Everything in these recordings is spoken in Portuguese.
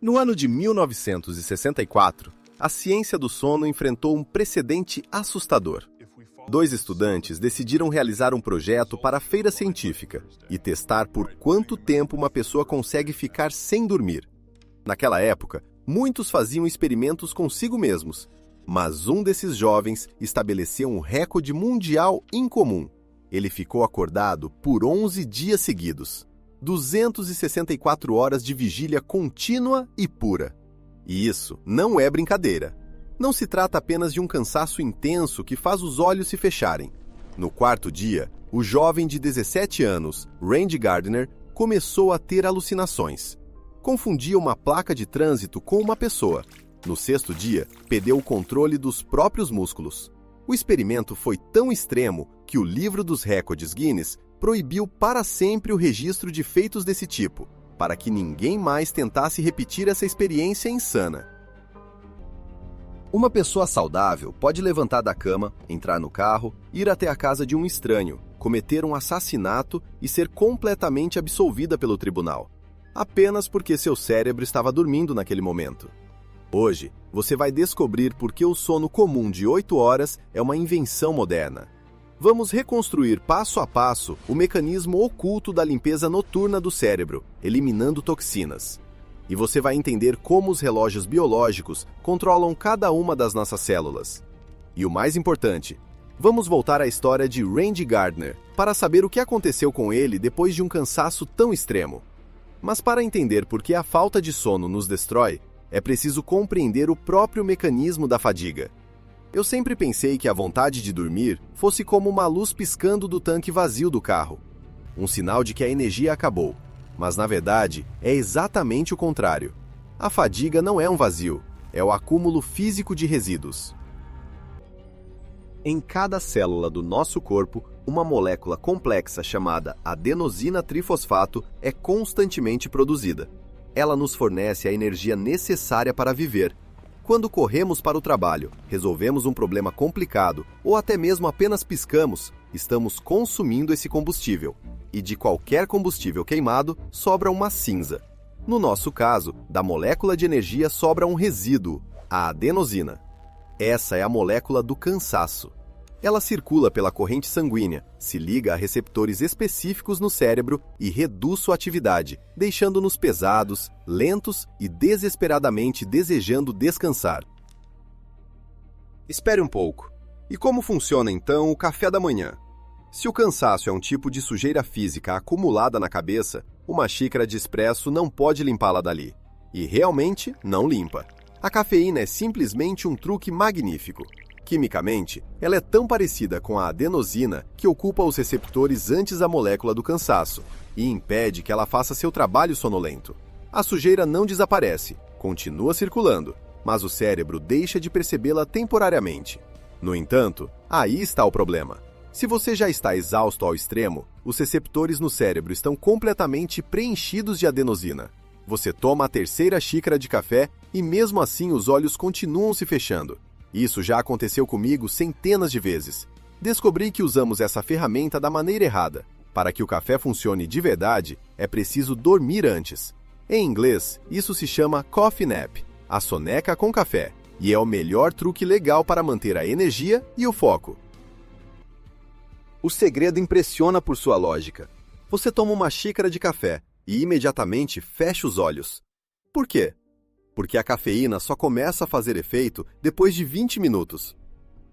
No ano de 1964, a ciência do sono enfrentou um precedente assustador. 2 estudantes decidiram realizar um projeto para a feira científica e testar por quanto tempo uma pessoa consegue ficar sem dormir. Naquela época, muitos faziam experimentos consigo mesmos, mas um desses jovens estabeleceu um recorde mundial incomum. Ele ficou acordado por 11 dias seguidos. 264 horas de vigília contínua e pura. E isso não é brincadeira. Não se trata apenas de um cansaço intenso que faz os olhos se fecharem. No 4º dia, o jovem de 17 anos, Randy Gardner, começou a ter alucinações. Confundia uma placa de trânsito com uma pessoa. No 6º dia, perdeu o controle dos próprios músculos. O experimento foi tão extremo que o livro dos recordes Guinness proibiu para sempre o registro de feitos desse tipo, para que ninguém mais tentasse repetir essa experiência insana. Uma pessoa saudável pode levantar da cama, entrar no carro, ir até a casa de um estranho, cometer um assassinato e ser completamente absolvida pelo tribunal, apenas porque seu cérebro estava dormindo naquele momento. Hoje, você vai descobrir por que o sono comum de 8 horas é uma invenção moderna. Vamos reconstruir passo a passo o mecanismo oculto da limpeza noturna do cérebro, eliminando toxinas. E você vai entender como os relógios biológicos controlam cada uma das nossas células. E o mais importante, vamos voltar à história de Randy Gardner para saber o que aconteceu com ele depois de um cansaço tão extremo. Mas para entender por que a falta de sono nos destrói, é preciso compreender o próprio mecanismo da fadiga. Eu sempre pensei que a vontade de dormir fosse como uma luz piscando do tanque vazio do carro, um sinal de que a energia acabou. Mas, na verdade, é exatamente o contrário. A fadiga não é um vazio, é o acúmulo físico de resíduos. Em cada célula do nosso corpo, uma molécula complexa chamada adenosina trifosfato é constantemente produzida. Ela nos fornece a energia necessária para viver. Quando corremos para o trabalho, resolvemos um problema complicado ou até mesmo apenas piscamos, estamos consumindo esse combustível. E de qualquer combustível queimado, sobra uma cinza. No nosso caso, da molécula de energia sobra um resíduo, a adenosina. Essa é a molécula do cansaço. Ela circula pela corrente sanguínea, se liga a receptores específicos no cérebro e reduz sua atividade, deixando-nos pesados, lentos e desesperadamente desejando descansar. Espere um pouco. E como funciona então o café da manhã? Se o cansaço é um tipo de sujeira física acumulada na cabeça, uma xícara de expresso não pode limpá-la dali. E realmente não limpa. A cafeína é simplesmente um truque magnífico. Quimicamente, ela é tão parecida com a adenosina que ocupa os receptores antes da molécula do cansaço e impede que ela faça seu trabalho sonolento. A sujeira não desaparece, continua circulando, mas o cérebro deixa de percebê-la temporariamente. No entanto, aí está o problema. Se você já está exausto ao extremo, os receptores no cérebro estão completamente preenchidos de adenosina. Você toma a 3ª xícara de café e mesmo assim os olhos continuam se fechando. Isso já aconteceu comigo centenas de vezes. Descobri que usamos essa ferramenta da maneira errada. Para que o café funcione de verdade, é preciso dormir antes. Em inglês, isso se chama coffee nap, a soneca com café, e é o melhor truque legal para manter a energia e o foco. O segredo impressiona por sua lógica. Você toma uma xícara de café e imediatamente fecha os olhos. Por quê? Porque a cafeína só começa a fazer efeito depois de 20 minutos.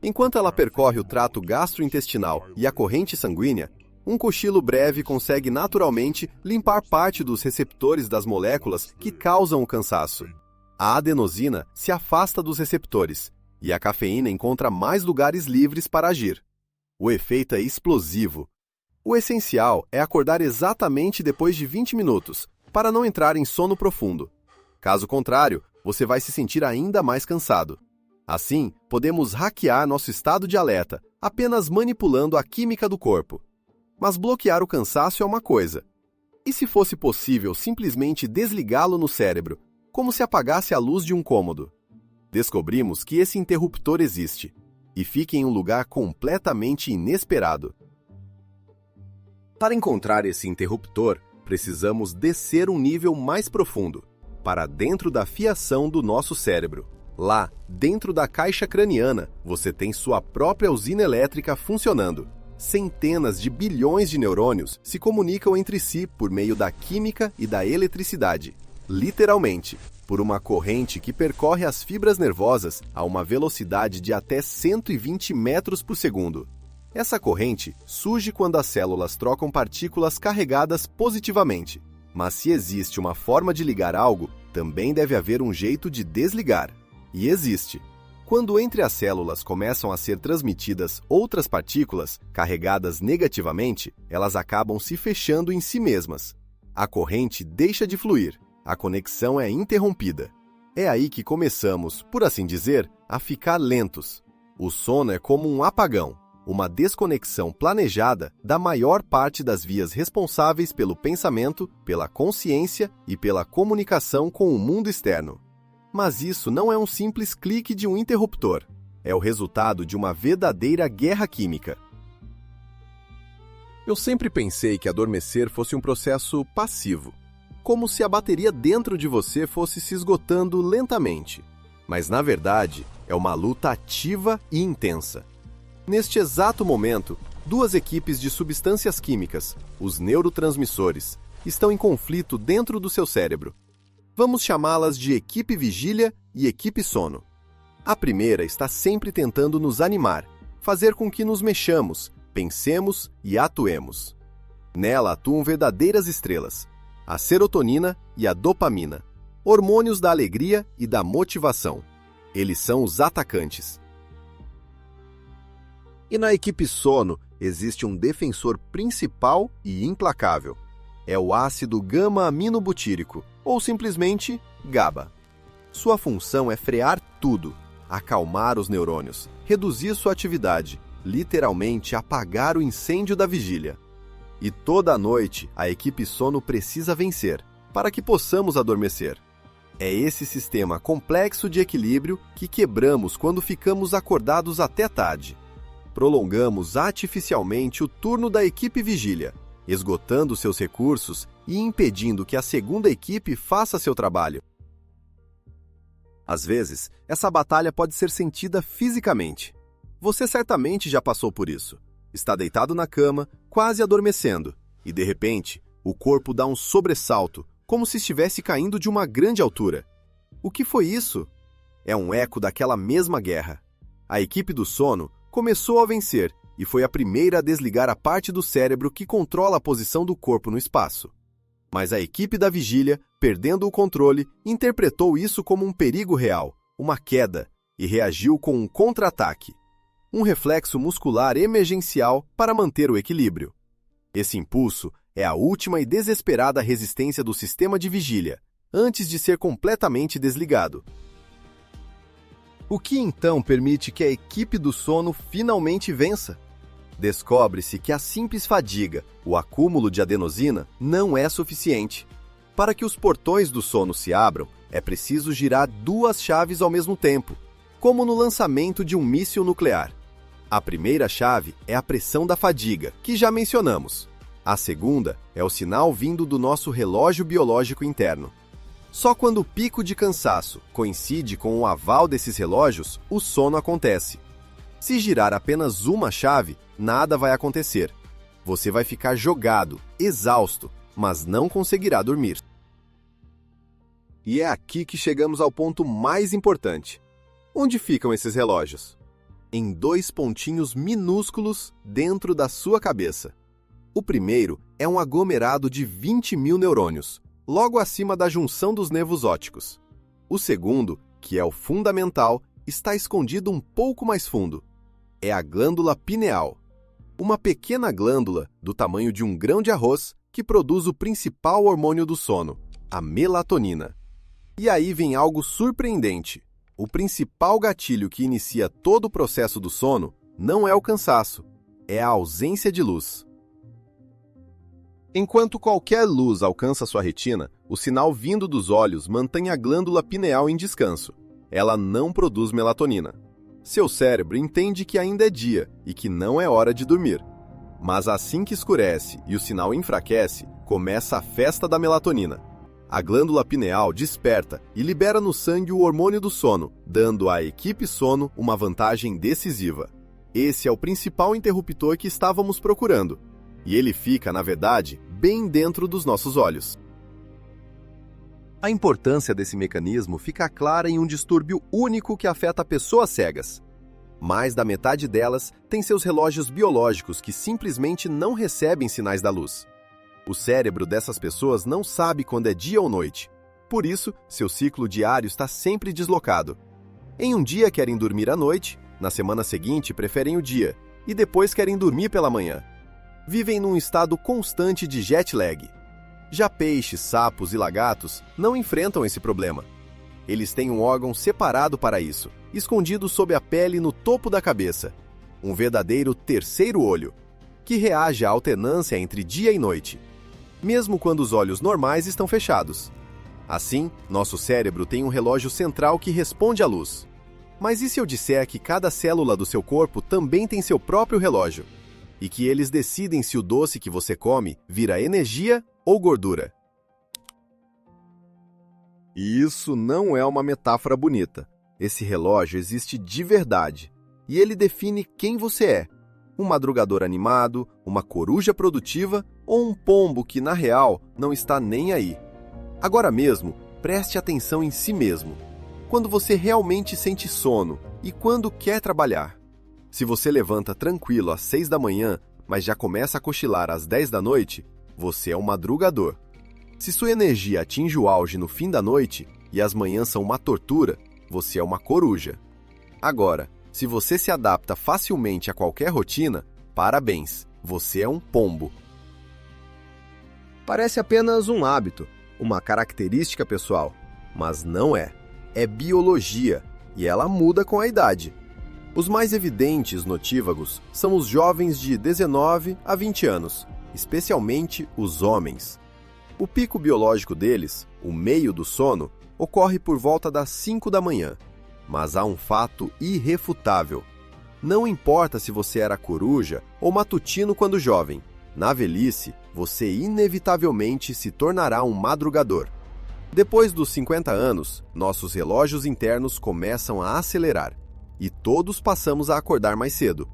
Enquanto ela percorre o trato gastrointestinal e a corrente sanguínea, um cochilo breve consegue naturalmente limpar parte dos receptores das moléculas que causam o cansaço. A adenosina se afasta dos receptores e a cafeína encontra mais lugares livres para agir. O efeito é explosivo. O essencial é acordar exatamente depois de 20 minutos, para não entrar em sono profundo. Caso contrário, você vai se sentir ainda mais cansado. Assim, podemos hackear nosso estado de alerta, apenas manipulando a química do corpo. Mas bloquear o cansaço é uma coisa. E se fosse possível simplesmente desligá-lo no cérebro, como se apagasse a luz de um cômodo? Descobrimos que esse interruptor existe, e fica em um lugar completamente inesperado. Para encontrar esse interruptor, precisamos descer um nível mais profundo. para dentro da fiação do nosso cérebro. Lá, dentro da caixa craniana, você tem sua própria usina elétrica funcionando. Centenas de bilhões de neurônios se comunicam entre si por meio da química e da eletricidade. Literalmente, por uma corrente que percorre as fibras nervosas a uma velocidade de até 120 metros por segundo. Essa corrente surge quando as células trocam partículas carregadas positivamente. Mas se existe uma forma de ligar algo, também deve haver um jeito de desligar. E existe. Quando entre as células começam a ser transmitidas outras partículas carregadas negativamente, elas acabam se fechando em si mesmas. A corrente deixa de fluir. A conexão é interrompida. É aí que começamos, por assim dizer, a ficar lentos. O sono é como um apagão, uma desconexão planejada da maior parte das vias responsáveis pelo pensamento, pela consciência e pela comunicação com o mundo externo. Mas isso não é um simples clique de um interruptor. É o resultado de uma verdadeira guerra química. Eu sempre pensei que adormecer fosse um processo passivo, como se a bateria dentro de você fosse se esgotando lentamente. Mas, na verdade, é uma luta ativa e intensa. Neste exato momento, duas equipes de substâncias químicas, os neurotransmissores, estão em conflito dentro do seu cérebro. Vamos chamá-las de equipe vigília e equipe sono. A primeira está sempre tentando nos animar, fazer com que nos mexamos, pensemos e atuemos. Nela atuam verdadeiras estrelas, a serotonina e a dopamina, hormônios da alegria e da motivação. Eles são os atacantes. E na equipe sono existe um defensor principal e implacável. É o ácido gama-aminobutírico, ou simplesmente GABA. Sua função é frear tudo, acalmar os neurônios, reduzir sua atividade, literalmente apagar o incêndio da vigília. E toda noite a equipe sono precisa vencer, para que possamos adormecer. É esse sistema complexo de equilíbrio que quebramos quando ficamos acordados até tarde. Prolongamos artificialmente o turno da equipe vigília, esgotando seus recursos e impedindo que a segunda equipe faça seu trabalho. Às vezes, essa batalha pode ser sentida fisicamente. Você certamente já passou por isso. Está deitado na cama, quase adormecendo, e de repente, o corpo dá um sobressalto, como se estivesse caindo de uma grande altura. O que foi isso? É um eco daquela mesma guerra. A equipe do sono começou a vencer e foi a primeira a desligar a parte do cérebro que controla a posição do corpo no espaço. Mas a equipe da vigília, perdendo o controle, interpretou isso como um perigo real, uma queda, e reagiu com um contra-ataque. Um reflexo muscular emergencial para manter o equilíbrio. Esse impulso é a última e desesperada resistência do sistema de vigília, antes de ser completamente desligado. O que então permite que a equipe do sono finalmente vença? Descobre-se que a simples fadiga, o acúmulo de adenosina, não é suficiente. Para que os portões do sono se abram, é preciso girar duas chaves ao mesmo tempo, como no lançamento de um míssil nuclear. A primeira chave é a pressão da fadiga, que já mencionamos. A segunda é o sinal vindo do nosso relógio biológico interno. Só quando o pico de cansaço coincide com o aval desses relógios, o sono acontece. Se girar apenas uma chave, nada vai acontecer. Você vai ficar jogado, exausto, mas não conseguirá dormir. E é aqui que chegamos ao ponto mais importante. Onde ficam esses relógios? Em dois pontinhos minúsculos dentro da sua cabeça. O primeiro é um aglomerado de 20.000 neurônios, logo acima da junção dos nervos ópticos. O segundo, que é o fundamental, está escondido um pouco mais fundo. É a glândula pineal, uma pequena glândula do tamanho de um grão de arroz que produz o principal hormônio do sono, a melatonina. E aí vem algo surpreendente. O principal gatilho que inicia todo o processo do sono não é o cansaço, é a ausência de luz. Enquanto qualquer luz alcança sua retina, o sinal vindo dos olhos mantém a glândula pineal em descanso. Ela não produz melatonina. Seu cérebro entende que ainda é dia e que não é hora de dormir. Mas assim que escurece e o sinal enfraquece, começa a festa da melatonina. A glândula pineal desperta e libera no sangue o hormônio do sono, dando à equipe sono uma vantagem decisiva. Esse é o principal interruptor que estávamos procurando, e ele fica, na verdade, bem dentro dos nossos olhos. A importância desse mecanismo fica clara em um distúrbio único que afeta pessoas cegas. Mais da metade delas tem seus relógios biológicos que simplesmente não recebem sinais da luz. O cérebro dessas pessoas não sabe quando é dia ou noite. Por isso, seu ciclo diário está sempre deslocado. Em um dia querem dormir à noite, na semana seguinte preferem o dia, e depois querem dormir pela manhã. Vivem num estado constante de jet lag. Já peixes, sapos e lagartos não enfrentam esse problema. Eles têm um órgão separado para isso, escondido sob a pele no topo da cabeça. Um verdadeiro terceiro olho, que reage à alternância entre dia e noite, mesmo quando os olhos normais estão fechados. Assim, nosso cérebro tem um relógio central que responde à luz. Mas e se eu disser que cada célula do seu corpo também tem seu próprio relógio? E que eles decidem se o doce que você come vira energia ou gordura? E isso não é uma metáfora bonita. Esse relógio existe de verdade. E ele define quem você é. Um madrugador animado, uma coruja produtiva ou um pombo que, na real, não está nem aí. Agora mesmo, preste atenção em si mesmo. Quando você realmente sente sono e quando quer trabalhar. Se você levanta tranquilo às 6 da manhã, mas já começa a cochilar às 10 da noite, você é um madrugador. Se sua energia atinge o auge no fim da noite e as manhãs são uma tortura, você é uma coruja. Agora, se você se adapta facilmente a qualquer rotina, parabéns, você é um pombo. Parece apenas um hábito, uma característica pessoal, mas não é. É biologia, e ela muda com a idade. Os mais evidentes notívagos são os jovens de 19 a 20 anos, especialmente os homens. O pico biológico deles, o meio do sono, ocorre por volta das 5 da manhã. Mas há um fato irrefutável. Não importa se você era coruja ou matutino quando jovem, na velhice, você inevitavelmente se tornará um madrugador. Depois dos 50 anos, nossos relógios internos começam a acelerar e todos passamos a acordar mais cedo.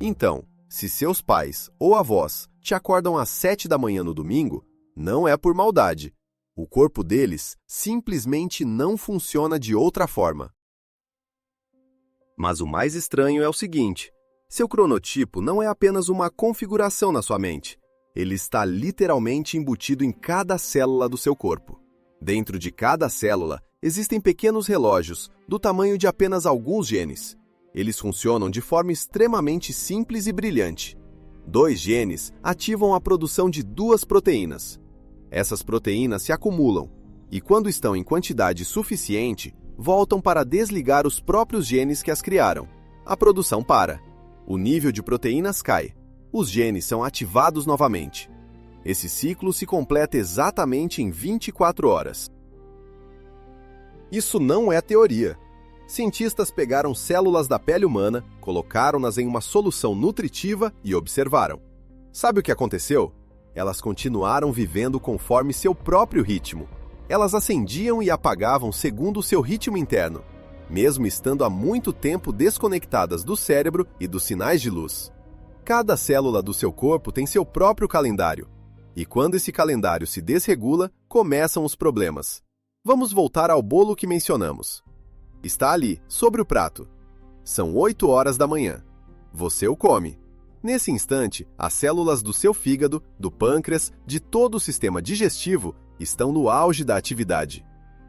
Então, se seus pais ou avós te acordam às 7 da manhã no domingo, não é por maldade. O corpo deles simplesmente não funciona de outra forma. Mas o mais estranho é o seguinte: seu cronotipo não é apenas uma configuração na sua mente. Ele está literalmente embutido em cada célula do seu corpo. Dentro de cada célula existem pequenos relógios do tamanho de apenas alguns genes. Eles funcionam de forma extremamente simples e brilhante. 2 genes ativam a produção de 2 proteínas. Essas proteínas se acumulam e, quando estão em quantidade suficiente, voltam para desligar os próprios genes que as criaram. A produção para. O nível de proteínas cai. Os genes são ativados novamente. Esse ciclo se completa exatamente em 24 horas. Isso não é teoria. Cientistas pegaram células da pele humana, colocaram-nas em uma solução nutritiva e observaram. Sabe o que aconteceu? Elas continuaram vivendo conforme seu próprio ritmo. Elas acendiam e apagavam segundo o seu ritmo interno, mesmo estando há muito tempo desconectadas do cérebro e dos sinais de luz. Cada célula do seu corpo tem seu próprio calendário, e quando esse calendário se desregula, começam os problemas. Vamos voltar ao bolo que mencionamos. Está ali, sobre o prato. São 8 horas da manhã. Você o come. Nesse instante, as células do seu fígado, do pâncreas, de todo o sistema digestivo estão no auge da atividade.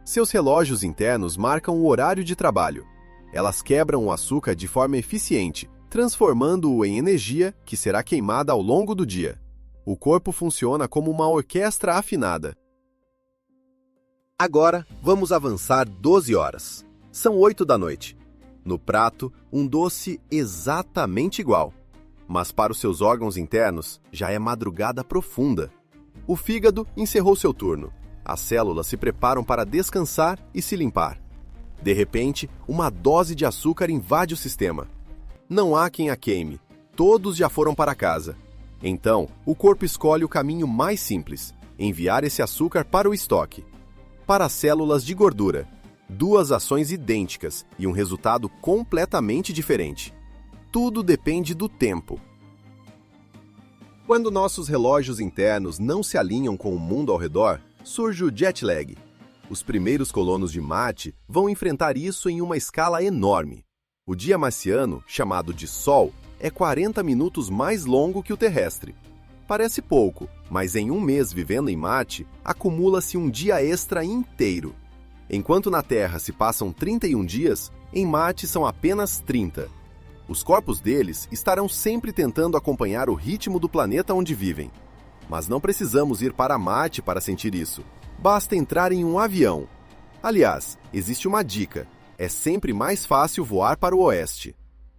Seus relógios internos marcam o horário de trabalho. Elas quebram o açúcar de forma eficiente, transformando-o em energia que será queimada ao longo do dia. O corpo funciona como uma orquestra afinada. Agora, vamos avançar 12 horas. São 8 da noite. No prato, um doce exatamente igual. Mas para os seus órgãos internos, já é madrugada profunda. O fígado encerrou seu turno. As células se preparam para descansar e se limpar. De repente, uma dose de açúcar invade o sistema. Não há quem a queime. Todos já foram para casa. Então, o corpo escolhe o caminho mais simples: enviar esse açúcar para o estoque. para as células de gordura. Duas ações idênticas e um resultado completamente diferente. Tudo depende do tempo. Quando nossos relógios internos não se alinham com o mundo ao redor, surge o jet lag. Os primeiros colonos de Marte vão enfrentar isso em uma escala enorme. O dia marciano, chamado de Sol, é 40 minutos mais longo que o terrestre. Parece pouco, mas em um mês vivendo em Marte, acumula-se um dia extra inteiro. Enquanto na Terra se passam 31 dias, em Marte são apenas 30. Os corpos deles estarão sempre tentando acompanhar o ritmo do planeta onde vivem. Mas não precisamos ir para Marte para sentir isso. Basta entrar em um avião. Aliás, existe uma dica. É sempre mais fácil voar para o oeste.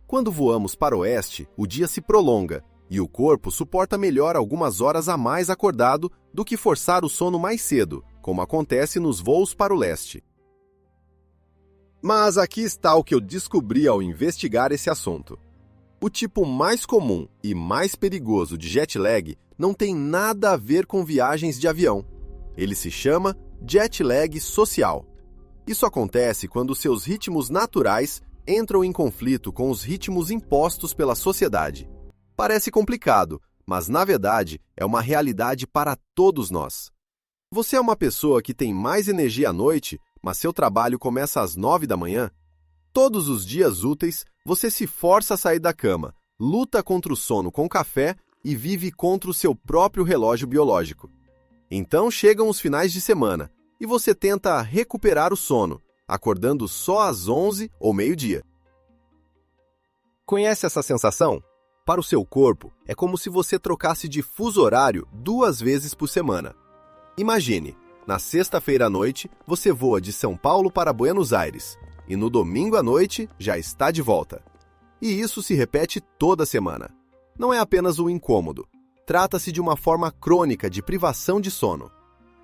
Quando voamos para o oeste, o dia se prolonga e o corpo suporta melhor algumas horas a mais acordado do que forçar o sono mais cedo, como acontece nos voos para o leste. Mas aqui está o que eu descobri ao investigar esse assunto. O tipo mais comum e mais perigoso de jet lag não tem nada a ver com viagens de avião. Ele se chama jet lag social. Isso acontece quando seus ritmos naturais entram em conflito com os ritmos impostos pela sociedade. Parece complicado, mas na verdade é uma realidade para todos nós. Você é uma pessoa que tem mais energia à noite, mas seu trabalho começa às 9 da manhã? Todos os dias úteis, você se força a sair da cama, luta contra o sono com café e vive contra o seu próprio relógio biológico. Então chegam os finais de semana e você tenta recuperar o sono, acordando só às 11 ou meio-dia. Conhece essa sensação? Para o seu corpo, é como se você trocasse de fuso horário 2 vezes por semana. Imagine, na sexta-feira à noite, você voa de São Paulo para Buenos Aires e no domingo à noite já está de volta. E isso se repete toda semana. Não é apenas um incômodo. Trata-se de uma forma crônica de privação de sono.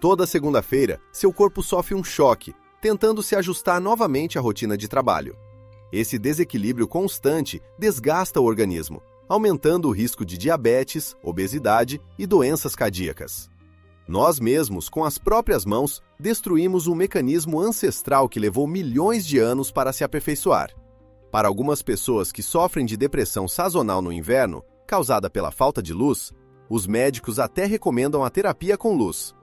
Toda segunda-feira, seu corpo sofre um choque, tentando se ajustar novamente à rotina de trabalho. Esse desequilíbrio constante desgasta o organismo, aumentando o risco de diabetes, obesidade e doenças cardíacas. Nós mesmos, com as próprias mãos, destruímos um mecanismo ancestral que levou milhões de anos para se aperfeiçoar. Para algumas pessoas que sofrem de depressão sazonal no inverno, causada pela falta de luz, os médicos até recomendam a terapia com luz.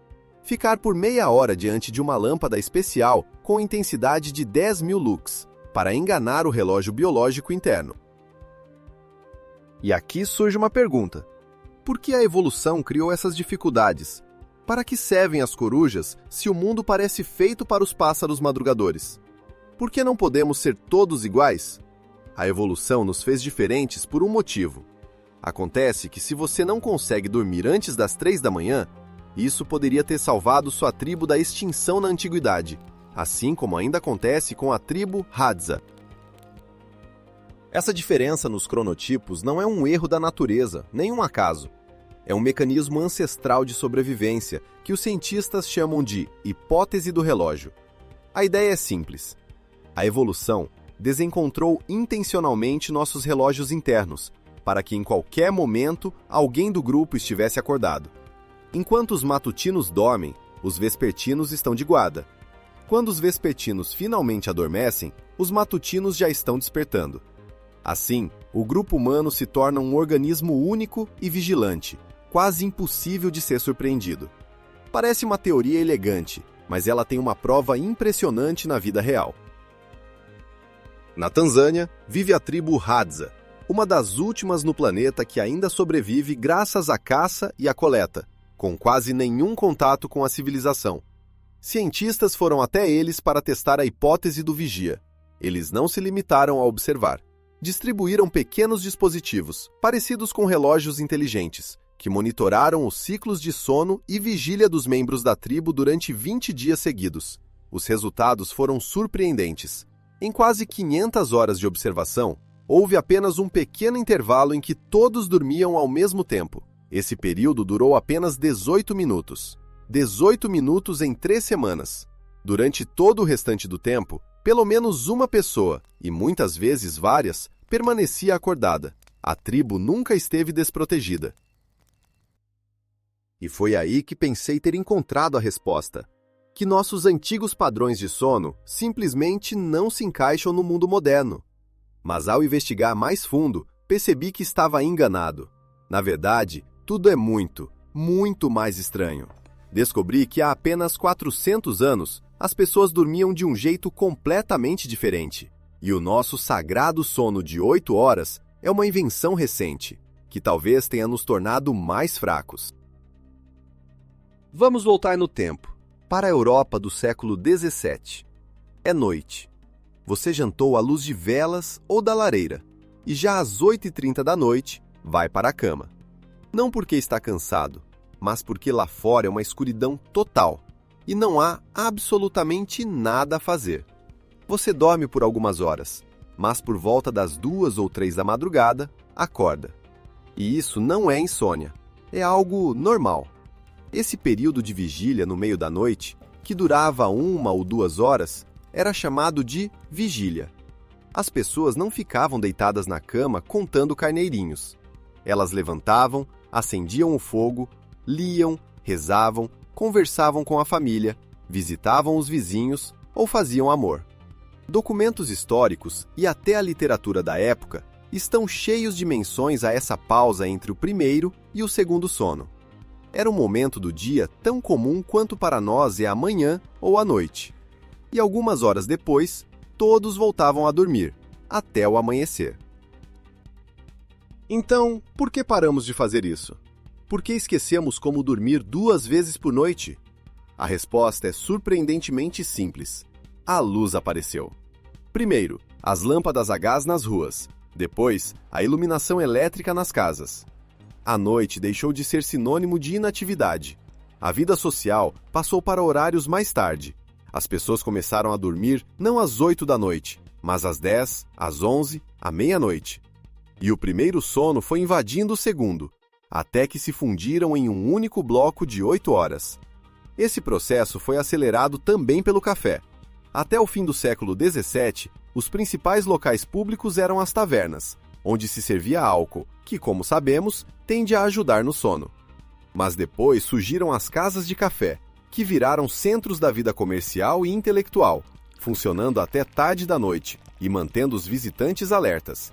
Ficar por meia hora diante de uma lâmpada especial com intensidade de 10.000 lux, para enganar o relógio biológico interno. E aqui surge uma pergunta. Por que a evolução criou essas dificuldades? Para que servem as corujas se o mundo parece feito para os pássaros madrugadores? Por que não podemos ser todos iguais? A evolução nos fez diferentes por um motivo. Acontece que se você não consegue dormir antes das 3 da manhã, isso poderia ter salvado sua tribo da extinção na antiguidade, assim como ainda acontece com a tribo Hadza. Essa diferença nos cronotipos não é um erro da natureza, nem um acaso. É um mecanismo ancestral de sobrevivência que os cientistas chamam de hipótese do relógio. A ideia é simples. A evolução desencontrou intencionalmente nossos relógios internos, para que em qualquer momento alguém do grupo estivesse acordado. Enquanto os matutinos dormem, os vespertinos estão de guarda. Quando os vespertinos finalmente adormecem, os matutinos já estão despertando. Assim, o grupo humano se torna um organismo único e vigilante, quase impossível de ser surpreendido. Parece uma teoria elegante, mas ela tem uma prova impressionante na vida real. Na Tanzânia, vive a tribo Hadza, uma das últimas no planeta que ainda sobrevive graças à caça e à coleta, com quase nenhum contato com a civilização. Cientistas foram até eles para testar a hipótese do vigia. Eles não se limitaram a observar. Distribuíram pequenos dispositivos, parecidos com relógios inteligentes, que monitoraram os ciclos de sono e vigília dos membros da tribo durante 20 dias seguidos. Os resultados foram surpreendentes. Em quase 500 horas de observação, houve apenas um pequeno intervalo em que todos dormiam ao mesmo tempo. Esse período durou apenas 18 minutos. 18 minutos em 3 semanas. Durante todo o restante do tempo, pelo menos uma pessoa, e muitas vezes várias, permanecia acordada. A tribo nunca esteve desprotegida. E foi aí que pensei ter encontrado a resposta. que nossos antigos padrões de sono simplesmente não se encaixam no mundo moderno. Mas ao investigar mais fundo, percebi que estava enganado. Na verdade, tudo é muito, muito mais estranho. Descobri que há apenas 400 anos, as pessoas dormiam de um jeito completamente diferente. E o nosso sagrado sono de 8 horas é uma invenção recente, que talvez tenha nos tornado mais fracos. Vamos voltar no tempo, para a Europa do século XVII. É noite. Você jantou à luz de velas ou da lareira, e já às 8h30 da noite, vai para a cama. Não porque está cansado, mas porque lá fora é uma escuridão total, e não há absolutamente nada a fazer. Você dorme por algumas horas, mas por volta das 2 ou 3 da madrugada, acorda. E isso não é insônia, é algo normal. Esse período de vigília no meio da noite, que durava 1 ou 2 horas, era chamado de vigília. As pessoas não ficavam deitadas na cama contando carneirinhos. Elas levantavam, acendiam o fogo, liam, rezavam, conversavam com a família, visitavam os vizinhos ou faziam amor. Documentos históricos e até a literatura da época estão cheios de menções a essa pausa entre o primeiro e o segundo sono. Era um momento do dia tão comum quanto para nós é a manhã ou a noite. E algumas horas depois, todos voltavam a dormir, até o amanhecer. Então, por que paramos de fazer isso? Por que esquecemos como dormir 2 vezes por noite? A resposta é surpreendentemente simples. A luz apareceu. Primeiro, as lâmpadas a gás nas ruas. Depois, a iluminação elétrica nas casas. A noite deixou de ser sinônimo de inatividade. A vida social passou para horários mais tarde. As pessoas começaram a dormir não às 8 da noite, mas às 10, às 11, à meia-noite. E o primeiro sono foi invadindo o segundo, até que se fundiram em um único bloco de 8 horas. Esse processo foi acelerado também pelo café. Até o fim do século XVII, os principais locais públicos eram as tavernas, onde se servia álcool, que, como sabemos, tende a ajudar no sono. Mas depois surgiram as casas de café, que viraram centros da vida comercial e intelectual, funcionando até tarde da noite e mantendo os visitantes alertas.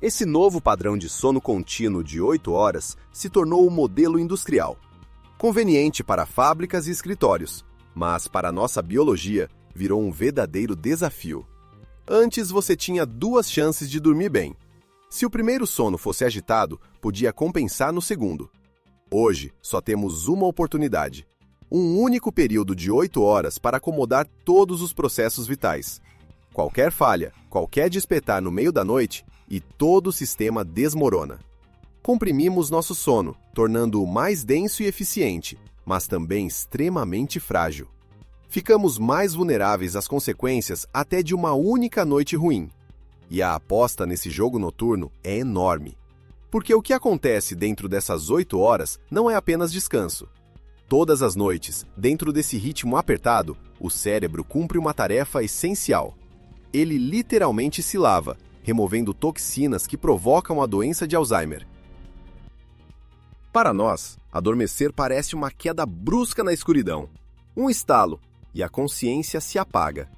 Esse novo padrão de sono contínuo de 8 horas se tornou o modelo industrial. Conveniente para fábricas e escritórios, mas para a nossa biologia virou um verdadeiro desafio. Antes você tinha 2 chances de dormir bem. Se o primeiro sono fosse agitado, podia compensar no segundo. Hoje, só temos uma oportunidade. Um único período de 8 horas para acomodar todos os processos vitais. Qualquer falha, qualquer despertar no meio da noite e todo o sistema desmorona. Comprimimos nosso sono, tornando-o mais denso e eficiente, mas também extremamente frágil. Ficamos mais vulneráveis às consequências até de uma única noite ruim. E a aposta nesse jogo noturno é enorme. Porque o que acontece dentro dessas 8 horas não é apenas descanso. Todas as noites, dentro desse ritmo apertado, o cérebro cumpre uma tarefa essencial. Ele literalmente se lava, removendo toxinas que provocam a doença de Alzheimer. Para nós, adormecer parece uma queda brusca na escuridão. Um estalo, e a consciência se apaga.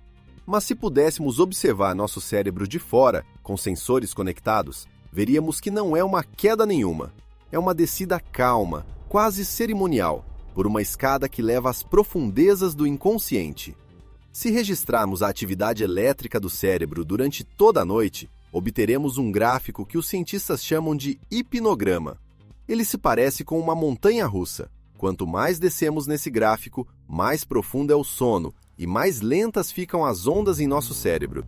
Mas se pudéssemos observar nosso cérebro de fora, com sensores conectados, veríamos que não é uma queda nenhuma. É uma descida calma, quase cerimonial, por uma escada que leva às profundezas do inconsciente. Se registrarmos a atividade elétrica do cérebro durante toda a noite, obteremos um gráfico que os cientistas chamam de hipnograma. Ele se parece com uma montanha-russa. Quanto mais descemos nesse gráfico, mais profundo é o sono e mais lentas ficam as ondas em nosso cérebro.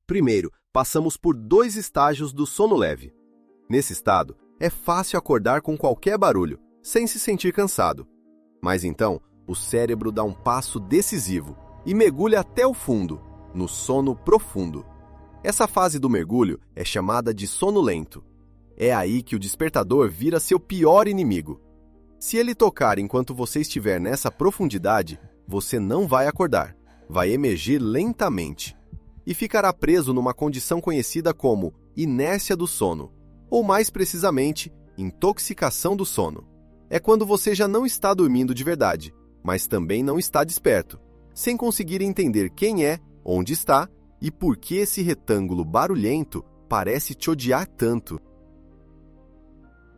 Primeiro, passamos por 2 estágios do sono leve. Nesse estado, é fácil acordar com qualquer barulho, sem se sentir cansado. Mas então, o cérebro dá um passo decisivo e mergulha até o fundo, no sono profundo. Essa fase do mergulho é chamada de sono lento. É aí que o despertador vira seu pior inimigo. Se ele tocar enquanto você estiver nessa profundidade, você não vai acordar, vai emergir lentamente e ficará preso numa condição conhecida como inércia do sono, ou mais precisamente, intoxicação do sono. É quando você já não está dormindo de verdade, mas também não está desperto, sem conseguir entender quem é, onde está e por que esse retângulo barulhento parece te odiar tanto.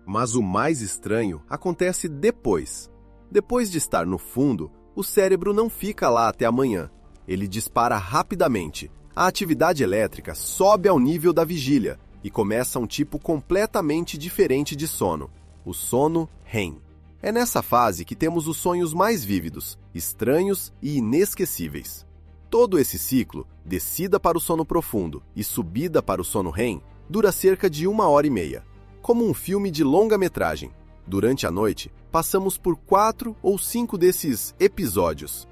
Mas o mais estranho acontece depois. Depois de estar no fundo, o cérebro não fica lá até amanhã. Ele dispara rapidamente. A atividade elétrica sobe ao nível da vigília e começa um tipo completamente diferente de sono, o sono REM. É nessa fase que temos os sonhos mais vívidos, estranhos e inesquecíveis. Todo esse ciclo, descida para o sono profundo e subida para o sono REM, dura cerca de 1h30, como um filme de longa-metragem. Durante a noite, passamos por 4 ou 5 desses episódios.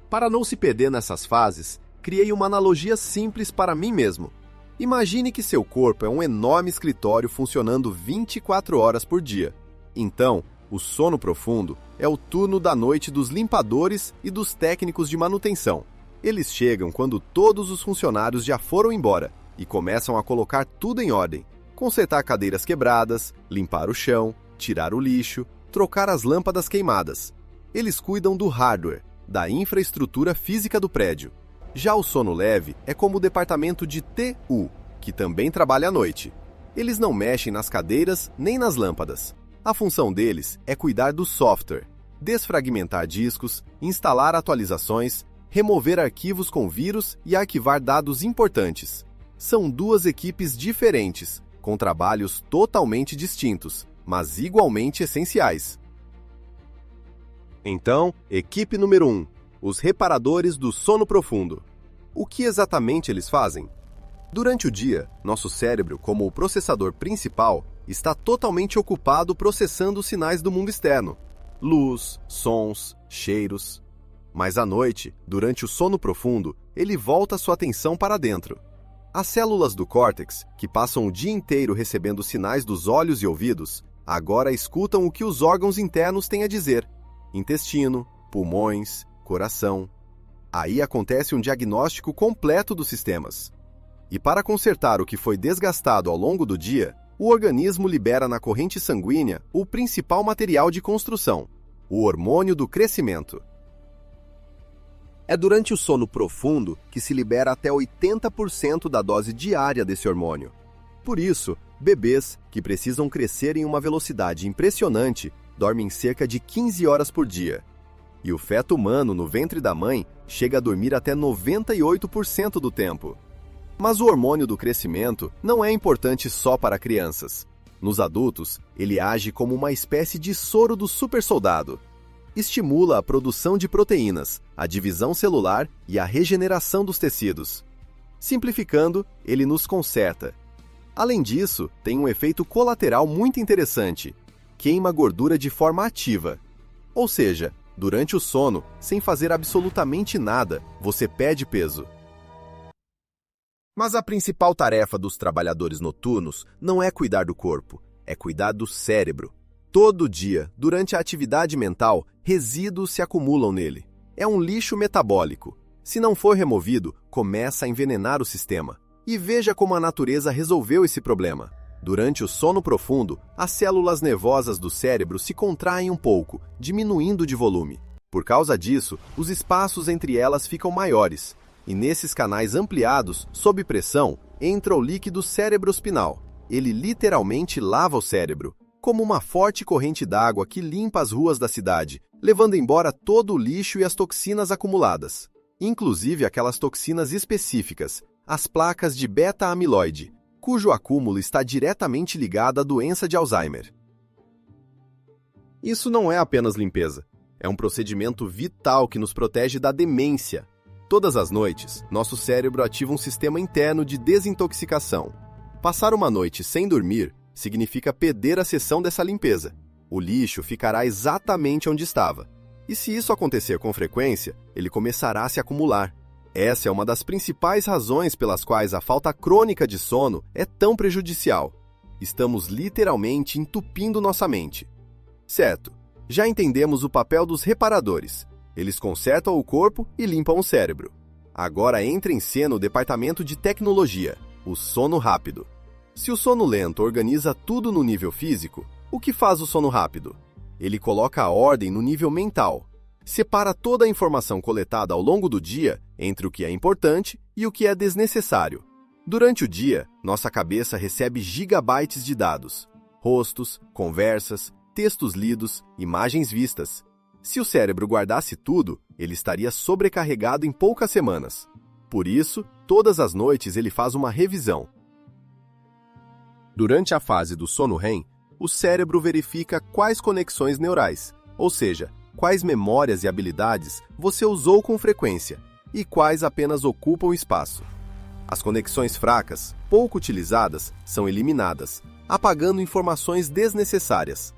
Para não se perder nessas fases, criei uma analogia simples para mim mesmo. Imagine que seu corpo é um enorme escritório funcionando 24 horas por dia. Então, o sono profundo é o turno da noite dos limpadores e dos técnicos de manutenção. Eles chegam quando todos os funcionários já foram embora e começam a colocar tudo em ordem. Consertar cadeiras quebradas, limpar o chão, tirar o lixo, trocar as lâmpadas queimadas. Eles cuidam do hardware, da infraestrutura física do prédio. Já o sono leve é como o departamento de TU, que também trabalha à noite. Eles não mexem nas cadeiras nem nas lâmpadas. A função deles é cuidar do software, desfragmentar discos, instalar atualizações, remover arquivos com vírus e arquivar dados importantes. São duas equipes diferentes, com trabalhos totalmente distintos, mas igualmente essenciais. Então, equipe número 1, os reparadores do sono profundo. O que exatamente eles fazem? Durante o dia, nosso cérebro, como o processador principal, está totalmente ocupado processando os sinais do mundo externo. Luz, sons, cheiros. Mas à noite, durante o sono profundo, ele volta sua atenção para dentro. As células do córtex, que passam o dia inteiro recebendo sinais dos olhos e ouvidos, agora escutam o que os órgãos internos têm a dizer. Intestino, pulmões, coração. Aí acontece um diagnóstico completo dos sistemas. E para consertar o que foi desgastado ao longo do dia, o organismo libera na corrente sanguínea o principal material de construção, o hormônio do crescimento. É durante o sono profundo que se libera até 80% da dose diária desse hormônio. Por isso, bebês, que precisam crescer em uma velocidade impressionante, dormem cerca de 15 horas por dia. E o feto humano no ventre da mãe chega a dormir até 98% do tempo. Mas o hormônio do crescimento não é importante só para crianças. Nos adultos, ele age como uma espécie de soro do supersoldado. Estimula a produção de proteínas, a divisão celular e a regeneração dos tecidos. Simplificando, ele nos conserta. Além disso, tem um efeito colateral muito interessante. Queima gordura de forma ativa. Ou seja, durante o sono, sem fazer absolutamente nada, você perde peso. Mas a principal tarefa dos trabalhadores noturnos não é cuidar do corpo, é cuidar do cérebro. Todo dia, durante a atividade mental, resíduos se acumulam nele. É um lixo metabólico. Se não for removido, começa a envenenar o sistema. E veja como a natureza resolveu esse problema. Durante o sono profundo, as células nervosas do cérebro se contraem um pouco, diminuindo de volume. Por causa disso, os espaços entre elas ficam maiores. E nesses canais ampliados, sob pressão, entra o líquido cerebrospinal. Ele literalmente lava o cérebro, como uma forte corrente d'água que limpa as ruas da cidade, levando embora todo o lixo e as toxinas acumuladas. Inclusive aquelas toxinas específicas, as placas de beta-amiloide, cujo acúmulo está diretamente ligado à doença de Alzheimer. Isso não é apenas limpeza. É um procedimento vital que nos protege da demência. Todas as noites, nosso cérebro ativa um sistema interno de desintoxicação. Passar uma noite sem dormir significa perder a sessão dessa limpeza. O lixo ficará exatamente onde estava. E se isso acontecer com frequência, ele começará a se acumular. Essa é uma das principais razões pelas quais a falta crônica de sono é tão prejudicial. Estamos literalmente entupindo nossa mente. Certo, já entendemos o papel dos reparadores. Eles consertam o corpo e limpam o cérebro. Agora entra em cena o departamento de tecnologia, o sono rápido. Se o sono lento organiza tudo no nível físico, O que faz o sono rápido? Ele coloca a ordem no nível mental. Separa toda a informação coletada ao longo do dia entre o que é importante e o que é desnecessário. Durante o dia, nossa cabeça recebe gigabytes de dados. Rostos, conversas, textos lidos, imagens vistas. Se o cérebro guardasse tudo, ele estaria sobrecarregado em poucas semanas. Por isso, todas as noites ele faz uma revisão. Durante a fase do sono REM, o cérebro verifica quais conexões neurais, ou seja, quais memórias e habilidades você usou com frequência e quais apenas ocupam espaço. As conexões fracas, pouco utilizadas, são eliminadas, apagando informações desnecessárias.